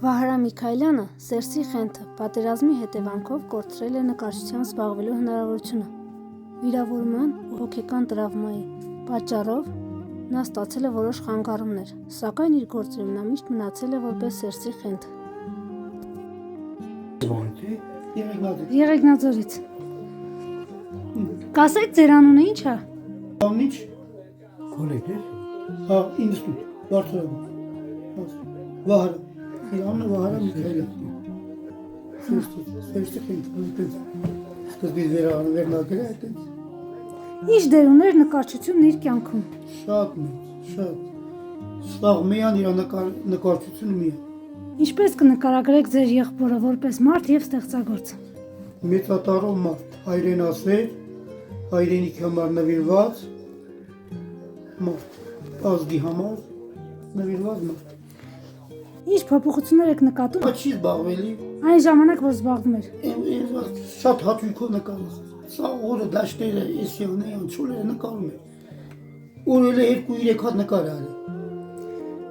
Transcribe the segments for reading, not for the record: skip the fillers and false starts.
Վահրամ Միքայելյանը Սերսի Խենթը պատերազմի հետևանքով կորցրել է նկարչությամբ զբաղվելու հնարավորությունը։ Վիրավորման ու հոգեկան տրավմայի պատճառով նա ստացել է որոշ խանգարումներ, սակայն իր գործերում նա միշտ մնացել է որպես Սերսի Խենթ։ Եղեգնաձորից։ Կասեք ձեր անունը ի՞նչ է։ Ամնիչ Գոլեգ է։ Հա, ինստիտուտ, Բարթրոն։ Վահրամ։ Իրանը Վահրամ Միքայելյան։ Սերսի Խենթ, այդպես։ Սկզբից վերնագրել է այդպես։ Ինչ դեր ուներ նկարչությունն իր կյանքում։ Շատ մեծ, շատ։ Սաղ միան իր նկարչությունը միան։ Ինչպես կնկարագրեք ձեր եղբորը որպես մարդ եւ ստեղծագործ։ Մեծատարով մարդ, հայրենասեր, հայրենիքի համար նվիրված մարդ, ազգի համար նվիրված մարդ։ Ինչ փոփոխություններ եք նկատում։ Չի զբաղվելի։ Այն ժամանակ որ զբաղվում էր։ Շատ հաճույքով նկարում։ Սա օրը դաշտերը, էսիանը, անցուլերը նկարում է։ Օրը 2-3 հատ նկար արել։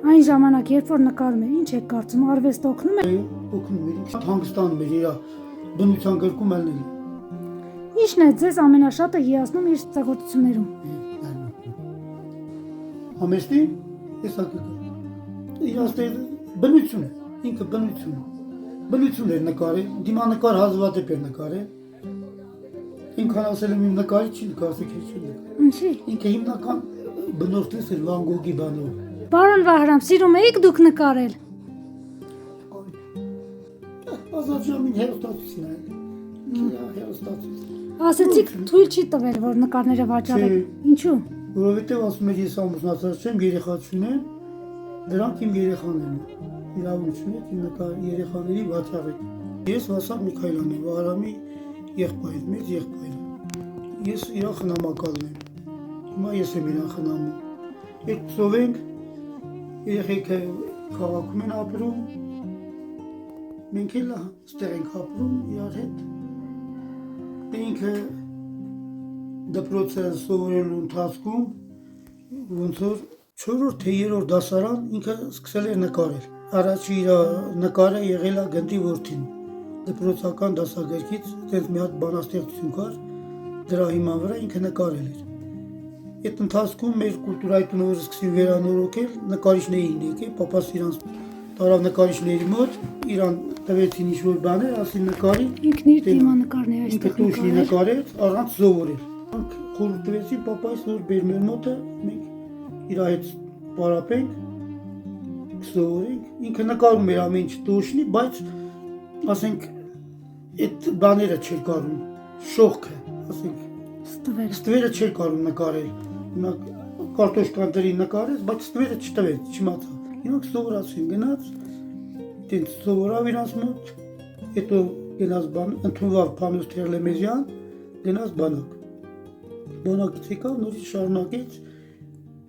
Այն ժամանակ երբ որ նկարում էր, ինչ եք կարծում, արվեստը օգնում է։ Օգնում է, հանգստանում էր իր բնության գրկում ելնել։ Ինչն է ձեզ ամենաշատը հիացնում իր ստեղծագործություններում։ Համեստի, հեսա կգա։ Իրաստեղ բնություն է, ինքը բնություն է։ Բնություն էր նկարել, դիմանկար հազվադեպ էր նկարել։ Ինքան ասել եմ իմ նկարի չի նկարսեք է չի նկար։ Ինչի։ Ինքը հիմնական բնորդես էր Վան Գոգի բանով։ Պարոն Վահրամ, սիրում եք դուք նկարել։ Ազատ ժամին հերոստատուսն է։ Հերոստատուս։ Ասեցիք թույլ չի տվել, որ նկարները վաճառեք։ Ինչու։ Որովհետև ասում էր ես ամուսնացած չեմ, երեխա չունեմ, դրանք իմ երեխաներն են։ Իրավունք չունեք իմ երեխաների վաճառեք։ Ես Վասակ Միքայելյանն եմ, Վահրամի եղբայր, մեծ եղբայրը։ Ես իր խնամակալն եմ։ Հիմա ես եմ իր խնամում։ Երկուսով ենք, երեխեքը քաղաքում են ապրում, մենք էլ ստեղ ենք ապրում իրար հետ։ Ինքը դպրոցը սովորելու ընթացքում ոնց որ 4-րդ թե 3-րդ դասարան ինքը սկսել էր նկարել։ Առաջի իր նկարը եղել է Գնդի որդին։ Դպրոցական դասագրքից այդպես մի հատ բանաստեղծություն կար, դրա հիման վրա ինքը նկարել էր։ Այդ ընթացքում մեր կուլտուրայի տունը որ սկսի վերանորոգել, նկարիչներին եկել, պապաս իրանց տարավ նկարիչների մոտ, իրան տվեցին ինչ-որ բաներ, ասին նկարի։ Ինքն իր դիմանկարն է Ինքը այստեղ տուշնի նկարեց, առանց զովորել։ Խորհուրդ տվեցին պապայից, որ բեր մեր մոտը, մենք իր հետ պարապենք, զովորենք։ Ինքը նկարում էր ամեն ինչ տուշնի, բայց ասենք այդ բաները չէր կարում, շողքը, ասենք ստվերը չէր կարում նկարել։ Հիմա կարտոշկանների նկարեց, բայց ստվերը չտվեց, չիմացավ։ Իրանք զովորացին, գնաց, տենց զովորավ իրանց մոտ, հետո գնաց ընդունվավ Փանոս Թերլեմեզյան, գնաց բանակ։ Բանակից եկավ, նորից շարունակեց,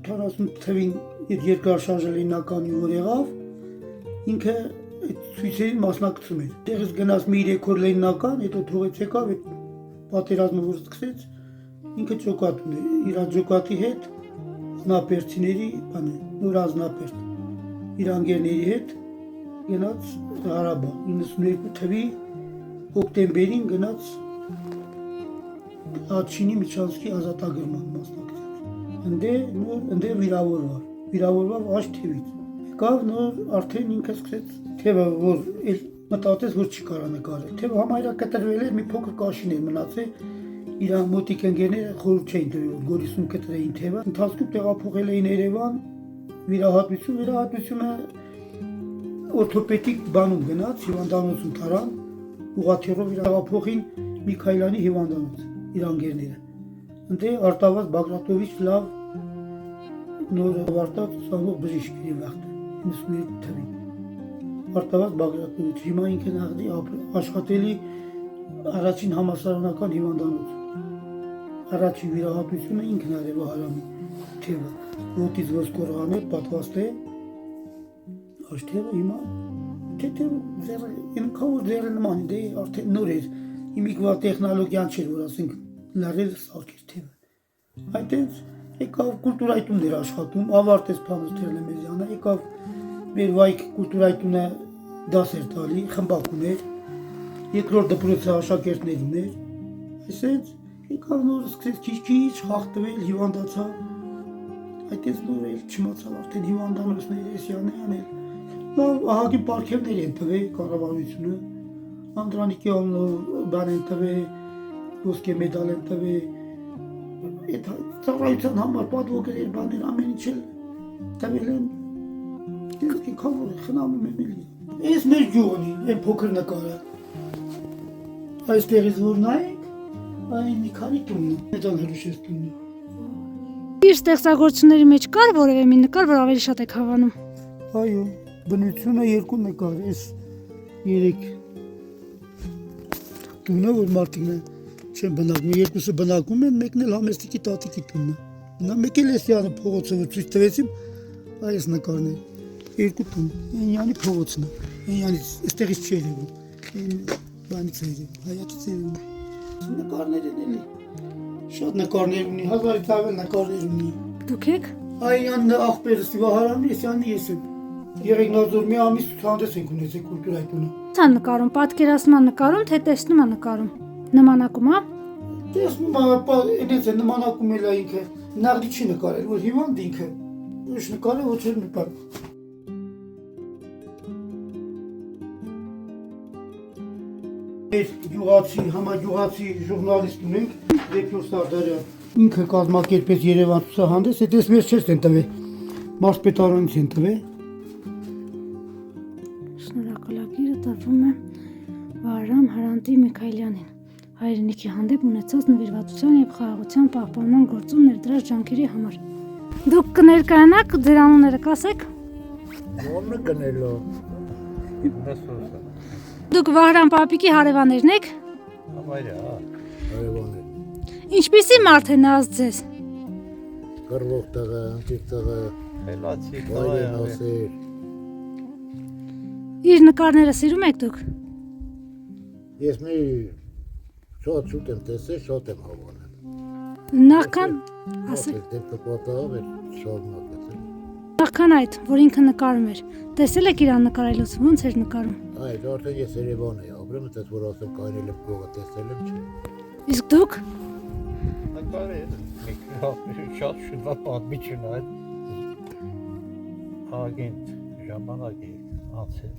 40 թվին այդ երկրաշարժելինականին որ եղավ, ինքը այդ ցույցերին մասնակցում էր։ Տեղից գնաց մի 3 օր լենինական, հետո թողեց եկավ, այդ պատերազմը որ սկսեց, ինքը ջոկատ ուներ, իր ջոկատի հետ զնապերցիների, նոր ազնապերտ, իր անգերների հետ գնաց Ղարաբաղ, 92 թվի հոկտեմբերին գնաց Աչինի Միչանսկի ազատագրման մասնակցեց։ Ընդե վիրավորվավ աջ թևից։ Եկավ նոր արդեն ինքը սկսեց թևը, որ մտածեց, որ չի կարա նկարել։ Թևը համարյա կտրվել էր, մի փոքր կաշին էր մնացել, իր մոտիկ ընկերները խորհուրդ չէին տվել, որ Գորիսում կտրեին թևը։ Ընթացքում տեղափոխել էին Երևան, վիրահատությունը օրթոպեդիկ բանում գնաց, հիվանդանոցում տարան, ուղղաթիռով տեղափոխին Միքայելյանի հիվանդանոց, իր անգերները։ Ընդ Արտավազ Բագրատովիչ լավ նոր ավարտած ուսանող բժիշկ էր վաղտը, 92 թվին։ Արտավազ Բագրատովիչ, հիմա ինքը նախդի աշխատելի առաջին համալսարանական հիվանդանոց։ Առաջին վիրահատությունը ինքն արել Վահրամի թևը, ոտից ոսկորղաներ պատվաստ է, աջ թևը հիմա ինքան որ ձերը նման է, արդեն նոր էր, իմիկվա տեխնոլոգիան չէր, որ ասենք լարել սարքեր թևը։ Այդենց եկավ կուլտուրայի տունն էր աշխատում, ավարտեց Փանոս Թերլեմեզյանը, եկավ մեր վայք կուլտուրայի տունը դաս էր տալի, խմբակ ուներ, երկրորդ դպրոցի աշակերտներ ուներ, այսպես եկավ նոր սկսեց քիչ խախտվել, հիվանդացավ, այդպես նոր էլ չմացավ արդեն հիվանդանոցներ էսյան անել, լավ ահագին պարգևներ են տվել կառավարությունը, Անդրանիկի անունով բան են տվել, ոսկե մեդալ են տվել, այդ ծառայության համար պատվոգրեր բաներ ամեն ինչ էլ տվել են, դեպքի քավոր է, խնամում եմ էլի։ Այս մեր գյուղն է, այն փոքր նկարը, այստեղից որ նայեք, այն մի քանի տունն է, մեծան հրուշես տունն է։ Իր ստեղծագործությունների մեջ կար որևէ մի նկար, որ ավելի շատ եք հավանում։ Այո, բնությունը երկու նկար, այս երեք տունը, որ մարդիկն չեն բնակվում, երկուսը բնակվում են, մեկն էլ համեստիկի տատիկի տունն է։ Նա մեկ էլ էսյանը փողոցը որ ցույց տվեցիմ, այս նկարն է, երկու տուն, Էնյանի փողոցն է, Էնյանից, այստեղից չի ելևում, բանից է ելևում, հայացից է ելևում։ Նկարներ են էլի, շատ նկարներ ունի, հազարից ավել նկարներ ունի։ Դուք եք։ Այն աղբերս Վահարանն էսյանը ես եմ, Եղեգնաձոր մի ամիս ցուցահանդես ենք ունեցել կուլտուրայի տունը։ Ցան նկարում, պատկերացման նկարում, թե տեսնում է նկարում։ Նմանակում է։ Տեսնում եմ, այնպես է նմանակում էլ ինքը, նաղդի չի նկարել, որ հիվանդ ինքը, ոչ նկարել, ոչ էլ մի բան։ Այս գյուղացի, համագյուղացի ժուրնալիստ ունենք, Դեփյուր Սարդարյան, ինքը կազմակերպեց Երևան ցուցահանդես, այդպես մեր չես են տվել, մարզպետարանից են տվել։ Շնորհակալագիրը տրվում է Վահրամ Հրանտի Միքայելյանին, հայրենիքի հանդեպ ունեցած նվիրվածության եւ խաղաղության պահպանման գործում ներդրած ջանքերի համար։ Դուք կներկայանաք, ձեր անունները կասեք։ Ո՞րն գնելո։ Դուք Վահրամ պապիկի հարևաններն եք։ Համարյա, հարևաններ։ Ինչպիսի մարդ է նա ձեզ։ Կռվող տղա, անտիկ տղա, Խելացի վայրեն տղա է։ ասեր։ Իր նկարները սիրում եք դուք։ Ես մի շատ շուտ եմ տեսել, շատ եմ հավանել։ Նախքան ասեք, Դեպքը պատահավ էր շարունակել։ նախքան այդ, որ ինքը նկարում էր, տեսել եք իրան նկարելուց, ո՞նց էր նկարում։ Այդ արդեն ես Երևան էի ապրում, այդպես որ ասեմ կարել եմ փողը տեսել եմ չէ։ Իսկ դուք Նկարել շատ շուտ պատմություն այդ ագենտ ժամանակի անցել։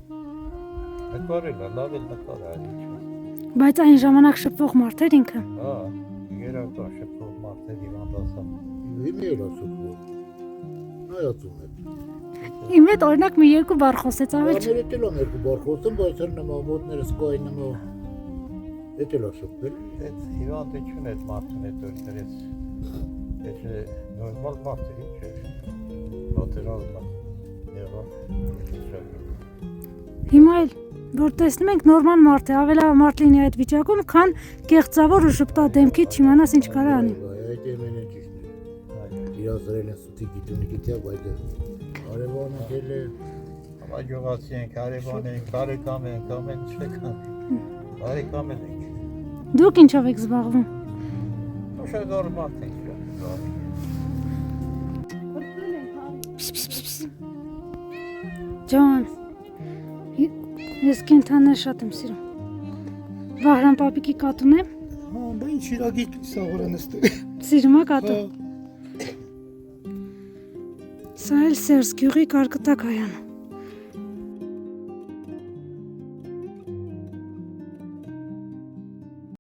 Նկարել լավ էլ նկարել է։ բայց այն ժամանակ շփվող մարդ էր ինքը։ Հա, երակա շփոթ մարդերի հանդասան։ Իմի էր ասում։ Հայացում եմ։ Իմ հետ օրինակ մի երկու բառ խոսեց, ավելի չէ։ Բարները տելոն երկու բար խոսում, բայց հր նմա մոտներս կային նմա։ Էդ էլ ասում։ Այդ հիվանդություն այդ մարդուն հետ որ դրեց։ Այդ նորմալ մարդ է, ինչ է։ Պատերազմը եղավ։ Հիմա էլ որ տեսնում ենք նորմալ մարդ է, ավելա մարդ լինի այդ վիճակում, քան կեղծավոր ու շփտա դեմքից չիմանաս ինչ կարա անի։ Այդ ամենը ճիշտ է։ Իրազրել են սուտի գիտունի գիտյա, բայց արևանը դել է։ Համագյուղացի ենք, հարևան ենք, բարեկամ ենք, ամեն ինչ եք անի։ Բարեկամ ենք։ Դուք ինչով եք զբաղվում։ Շատ նորմալ ենք։ Ջան, ես կենթաներ շատ եմ սիրում։ Վահրամ պապիկի կատուն է։ Հա, բա ինչ իրագիտ սաղորը նստել։ Սիրում է կատու։ Սա էլ Սերս գյուղի կարկտակ հայանը։